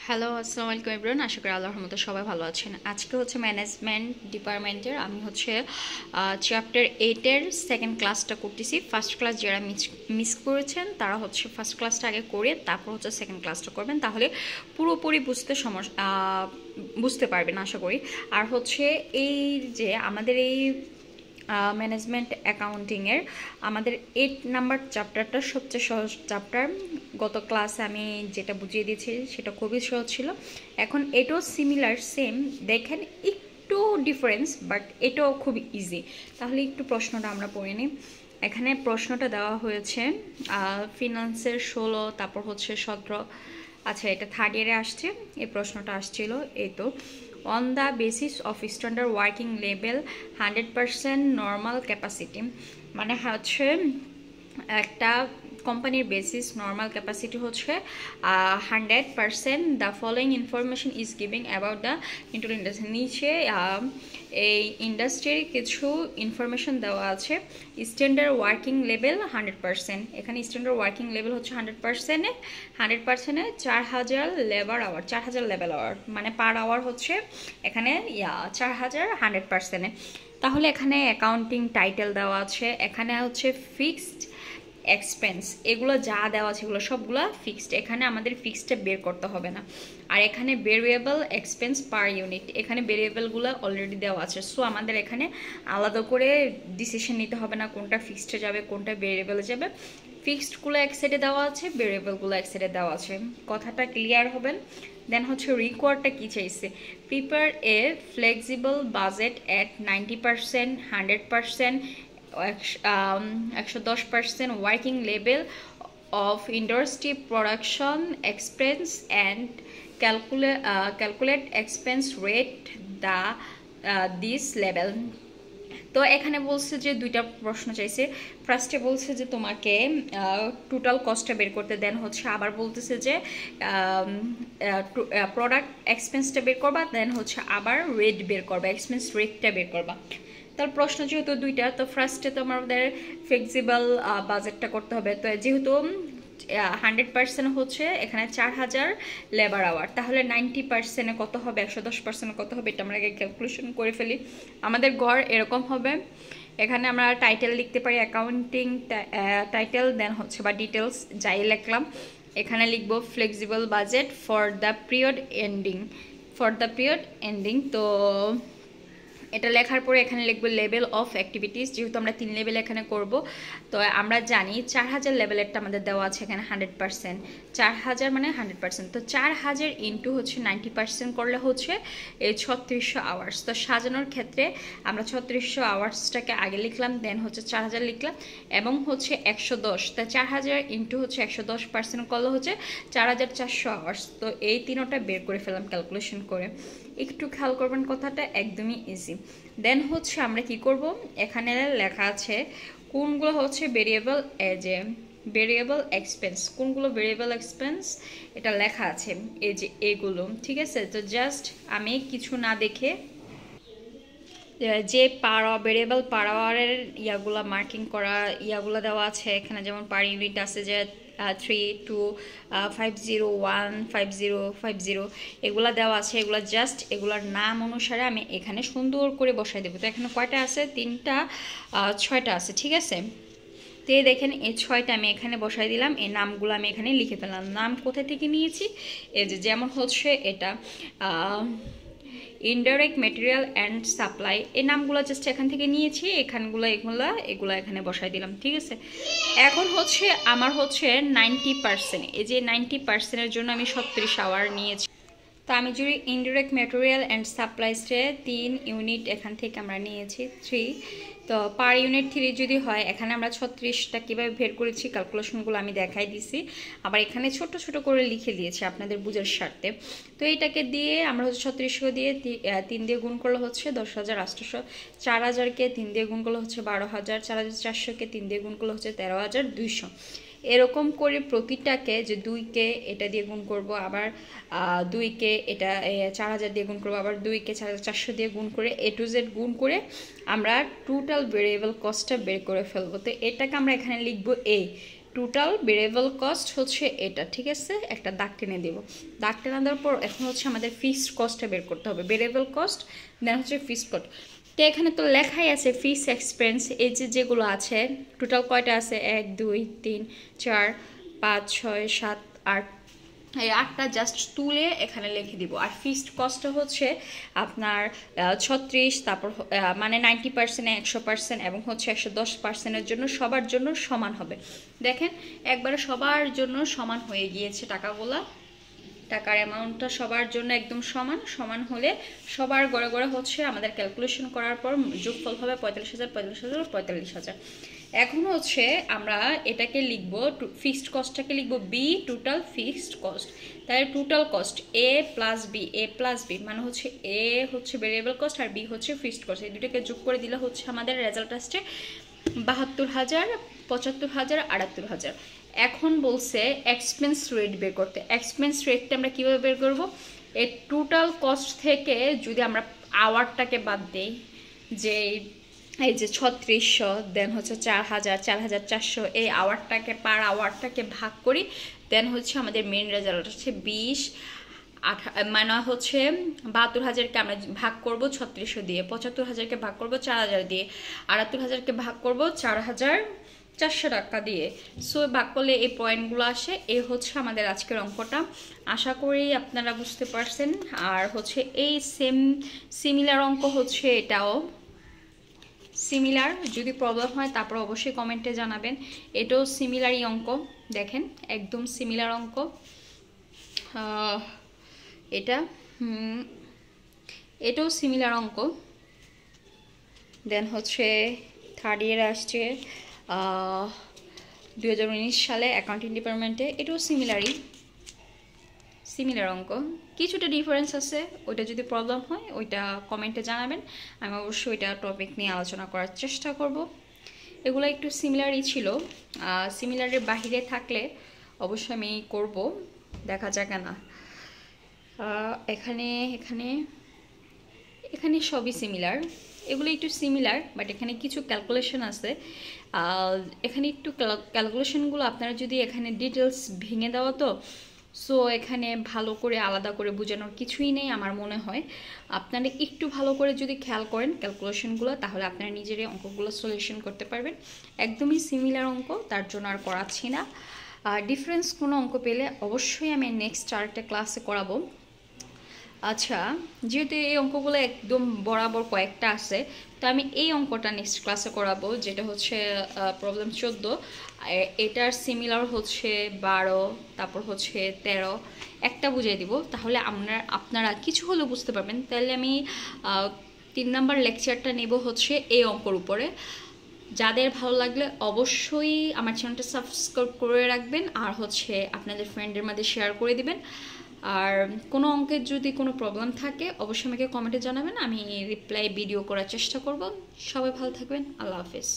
Hello, আসসালামু আলাইকুম everyone. আশা করি আল্লাহর রহমতে সবাই ভালো আছেন। আজকে হচ্ছে ম্যানেজমেন্ট ডিপার্টমেন্টের আমি হচ্ছে চ্যাপ্টার 8-এর সেকেন্ড ক্লাসটা করতেছি। ফার্স্ট ক্লাস যারা মিস করেছেন তারা হচ্ছে ফার্স্ট ক্লাসটা আগে করে তারপর হচ্ছে সেকেন্ড ক্লাসটা করবেন, তাহলে পুরোপুরি বুঝতে পারবেন আশা করি। আর হচ্ছে এই যে আমাদের এই ম্যানেজমেন্ট অ্যাকাউন্টিংয়ের আমাদের 8 নাম্বার চ্যাপ্টারটা সবচেয়ে সহজ চ্যাপ্টার। গত ক্লাসে আমি যেটা বুঝিয়ে দিয়েছি সেটা খুবই সহজ ছিল। এখন এটাও সিমিলার সেম, দেখেন একটু ডিফারেন্স, বাট এটাও খুব ইজি। তাহলে একটু প্রশ্নটা আমরা পড়ে নিই। এখানে প্রশ্নটা দেওয়া হয়েছে ফিনান্সের 16, তারপর হচ্ছে 17। আচ্ছা, এটা থার্ড ইয়ারে আসছে, এই প্রশ্নটা আসছিল। এই তো, on the basis of standard working level 100% normal capacity, মানে হচ্ছে একটা কোম্পানির বেসিস নর্মাল ক্যাপাসিটি হচ্ছে 100%। The following information is giving about the inter industry. নিচে এই ইন্ডাস্ট্রির কিছু ইনফরমেশন দেওয়া আছে। স্ট্যান্ডার্ড ওয়ার্কিং লেভেল 100%, এখানে স্ট্যান্ডার্ড ওয়ার্কিং লেভেল হচ্ছে 100%-এ 4000 লেবার আওয়ার, 4000 লেবার আওয়ার, মানে পার আওয়ার হচ্ছে এখানে 4000 100%-এ। তাহলে এখানে অ্যাকাউন্টিং টাইটেল দেওয়া আছে, এখানে হচ্ছে ফিক্সড এক্সপেন্স, এগুলো যা দেওয়া আছে এগুলো সবগুলো ফিক্সড, এখানে আমাদের ফিক্সডটা বের করতে হবে না। আর এখানে ভেরিয়েবল এক্সপেন্স পার ইউনিট, এখানে ভেরিয়েবলগুলো অলরেডি দেওয়া আছে, সো আমাদের এখানে আলাদা করে ডিসিশন নিতে হবে না কোনটা ফিক্সডে যাবে কোনটা ভেরিয়েবলে যাবে। ফিক্সডগুলো এক সাইডে দেওয়া আছে, ভেরিয়েবলগুলো এক সাইডে দেওয়া আছে, কথাটা ক্লিয়ার হবেন। দেন হচ্ছে রিকোয়ার্ডটা কী চাইছে, prepare a flexible budget at 90%, 100%, 110% working level of industry production expense and calculate expense rate the this level. তো এখানে বলছে যে দুইটা প্রশ্ন চাইছে। ফার্স্টে বলছে যে তোমাকে টোটাল কস্টটা বের করতে, দেন হচ্ছে আবার বলতেছে যে প্রোডাক্ট এক্সপেন্সটা বের করবা, দেন হচ্ছে আবার রেট বের করবা, এক্সপেন্স রেটটা বের করবা। তার প্রশ্ন যেহেতু দুইটা, তো ফার্স্টে তো আমাদের ফ্লেক্সিবল বাজেটটা করতে হবে। তো যেহেতু 100% হচ্ছে এখানে 4000 লেবার আওয়ার, তাহলে 90%-এ কত হবে, 110%-এ কত হবে, এটা আমরা আগে ক্যালকুলেশন করে ফেলি। আমাদের গড় এরকম হবে। এখানে আমরা টাইটেল লিখতে পারি অ্যাকাউন্টিং টাইটেল, দেন হচ্ছে বা ডিটেলস যাই লিখলাম। এখানে লিখবো flexible budget for the period ending. তো এটা লেখার পরে এখানে লিখবো লেভেল অফ অ্যাক্টিভিটিস, যেহেতু আমরা 3 লেভেল এখানে করব। তো আমরা জানি 4000 লেভেলেরটা আমাদের দেওয়া আছে এখানে 100%, 4000 মানে 100%। তো 4000 ইন্টু হচ্ছে 90% করলে হচ্ছে এই 3600 আওয়ার্স। তো সাজানোর ক্ষেত্রে আমরা 3600 আওয়ার্সটাকে আগে লিখলাম, দেন হচ্ছে 4000 লিখলাম, এবং হচ্ছে 110। তা 4000 ইন্টু হচ্ছে 110% করলে হচ্ছে 4400 আওয়ার্স। তো এই তিনোটা বের করে ফেললাম ক্যালকুলেশন করে। একটু খেয়াল করবেন, কথাটা একদমই ইজি। দেন হচ্ছে আমরা কি করব, এখানে লেখা আছে কোনগুলো হচ্ছে ভেরিয়েবল এক্সপেন্স, কোনগুলো ভেরিয়েবল এক্সপেন্স এটা লেখা আছে, এই যে এগুলো, ঠিক আছে। তো জাস্ট আমি কিছু না দেখে যে ভেরিয়েবল পার আওয়ারের ইয়াগুলা মার্কিং করা ইয়াগুলো দেওয়া আছে এখানে, যেমন পার ইউনিট আছে যে 3250155050 এগুলা দেওয়া আছে, এগুলা জাস্ট এগুলার নাম অনুসারে আমি এখানে সুন্দর করে বসাই দেবো। তো এখানে কয়টা আছে, 3টা 6টা আছে, ঠিক আছে। তো এই দেখেন এই 6টা আমি এখানে বসাই দিলাম, এই নামগুলো আমি এখানে লিখে ফেললাম। নাম কোথা থেকে নিয়েছি, এই যে যেমন হচ্ছে এটা ইনডাইরেক্ট মেটেরিয়াল অ্যান্ড সাপ্লাই, এই নামগুলো জাস্ট এখান থেকে নিয়েছি, এগুলো এখানে বসাই দিলাম, ঠিক আছে। এখন হচ্ছে আমার হচ্ছে 90%, এই যে 90%-এর জন্য আমি 36 আওয়ার নিয়েছি। তো আমি যদি ইনডাইরেক্ট মেটেরিয়াল অ্যান্ড সাপ্লাইসে 3 ইউনিট এখান থেকে আমরা নিয়েছি 3, তো পার ইউনিট 3 যদি হয়, এখানে আমরা 36টা কীভাবে বের করেছি ক্যালকুলেশনগুলো আমি দেখাই দিছি, আবার এখানে ছোট ছোট করে লিখে দিয়েছি আপনাদের বুঝার স্বার্থে। তো এইটাকে দিয়ে আমরা হচ্ছে 3600 দিয়ে 3 দিয়ে গুণ করলে হচ্ছে 10,800, 4000-কে 3 দিয়ে গুণ করলে হচ্ছে 12,000, 4400-কে 3 দিয়ে গুণ করলে হচ্ছে 13,200। এরকম করে প্রতিটাকে যে 2-কে এটা দিয়ে গুণ করব, আবার 2-কে এটা 4000 দিয়ে গুণ করবো, আবার 2-কে 4400 দিয়ে গুণ করে A to Z গুণ করে আমরা টোটাল ভেরিয়েবল কস্টটা বের করে ফেলবো। তো এটাকে আমরা এখানে লিখবো A, টোটাল ভেরিয়েবল কস্ট হচ্ছে এটা, ঠিক আছে। একটা দাগ টেনে দেব, দাগ টেনে দেওয়ার পর এখন হচ্ছে আমাদের ফিক্সড কস্টটা বের করতে হবে, ভেরিয়েবল কস্ট দেন হচ্ছে ফিক্সড কস্ট। তো এখানে তো লেখাই আছে ফিক্সড এক্সপেন্স, এই যেগুলো আছে টোটাল কয়টা আছে 1 2 3 4 5 6 7 8, এই 8টা জাস্ট তুলে এখানে লিখে দিব। আর ফিক্সড কস্টটা হচ্ছে আপনার 36, তারপর মানে 90%, 100% এবং হচ্ছে 110%-এর জন্য সবার জন্য সমান হবে। দেখেন একবারে সবার জন্য সমান হয়ে গিয়েছে টাকাগুলা, টাকার অ্যামাউন্টটা সবার জন্য একদম সমান সমান হলে সবার গড়ে গড়ে হচ্ছে আমাদের ক্যালকুলেশন করার পর যোগফল হবে 45,000 45,000 45,000। এখন হচ্ছে আমরা এটাকে লিখব, ফিক্সড কস্টটাকে লিখব বি টোটাল ফিক্সড কস্ট। তাহলে টোটাল কস্ট এ প্লাস বি মানে হচ্ছে এ হচ্ছে ভেরিয়েবল কস্ট আর বি হচ্ছে ফিক্সড কস্ট, এই দুটোকে যোগ করে দিলে হচ্ছে আমাদের রেজাল্ট আসছে 72,000 75,000 78,000। এখন বলছে এক্সপেন্স রেট বের করতে। এক্সপেন্স রেটটা আমরা কীভাবে বের করবো, এই টোটাল কস্ট থেকে যদি আমরা আওয়ারটাকে বাদ দিই, যে এই যে 3600 দেন হচ্ছে 4,000 4,400, এই আওয়ারটাকে পার আওয়ারটাকে ভাগ করি, দেন হচ্ছে আমাদের মেন রেজাল্ট হচ্ছে 20 মানে হচ্ছে 72,000কে আমরা ভাগ করবো 3600 দিয়ে, 75,000কে ভাগ করবো 4,000 দিয়ে, 78,000কে ভাগ করবো 4,400 টাকা দিয়ে। সো ভাগ করলে এই পয়েন্টগুলো আসে। এই হচ্ছে আমাদের আজকের অঙ্কটা, আশা করি আপনারা বুঝতে পারছেন। আর হচ্ছে এই সিমিলার অঙ্ক হচ্ছে এটাও সিমিলার, যদি প্রবলেম হয় তারপর অবশ্যই কমেন্টে জানাবেন। এটাও সিমিলারই অঙ্ক, দেখেন একদম সিমিলার অঙ্ক। এটাও সিমিলার অঙ্ক। দেন হচ্ছে থার্ড ইয়ারে আসছে 2019 সালে অ্যাকাউন্টিং ডিপার্টমেন্টে, এটাও সিমিলার অঙ্ক, কিছুটা ডিফারেন্স আছে। ওইটা যদি প্রবলেম হয় ওইটা কমেন্টে জানাবেন, আমি অবশ্যই ওইটা টপিক নিয়ে আলোচনা করার চেষ্টা করব। এগুলো একটু সিমিলারই ছিল, সিমিলারের বাহিরে থাকলে অবশ্যই আমি করব, দেখা যাক না। এখানে এখানে এখানে সবই সিমিলার, এগুলো একটু সিমিলার, বাট এখানে কিছু ক্যালকুলেশন আছে। এখানে একটু ক্যালকুলেশনগুলো আপনারা যদি এখানে ডিটেলস ভেঙে দেওয়া, তো সো এখানে ভালো করে আলাদা করে বোঝানোর কিছুই নেই আমার মনে হয়। আপনারা একটু ভালো করে যদি খেয়াল করেন ক্যালকুলেশনগুলো, তাহলে আপনারা নিজেরাই অঙ্কগুলো সলিউশন করতে পারবেন। একদমই সিমিলার অঙ্ক, তার জন্য আর করাচ্ছি না। ডিফারেন্স কোনো অঙ্ক পেলে অবশ্যই আমি নেক্সট আরেকটা ক্লাসে করাবো। আচ্ছা, যেহেতু এই অঙ্কগুলো একদম বরাবর কয়েকটা আছে, তো আমি এই অঙ্কটা নেক্সট ক্লাসে করাবো, যেটা হচ্ছে প্রবলেম 14। এটার সিমিলার হচ্ছে 12, তারপর হচ্ছে 13, একটা বুঝিয়ে দিব, তাহলে আপনারা কিছু হলেও বুঝতে পারবেন। তাহলে আমি 3 নাম্বার লেকচারটা নেব হচ্ছে এই অঙ্কর উপরে। যাদের ভালো লাগলে অবশ্যই আমার চ্যানেলটা সাবস্ক্রাইব করে রাখবেন, আর হচ্ছে আপনাদের ফ্রেন্ডের মধ্যে শেয়ার করে দিবেন। আর কোনো অঙ্কের যদি কোনো প্রবলেম থাকে অবশ্যই আমাকে কমেন্টে জানাবেন, আমি রিপ্লাই ভিডিও করার চেষ্টা করব। সবাই ভালো থাকবেন, আল্লাহ হাফেজ।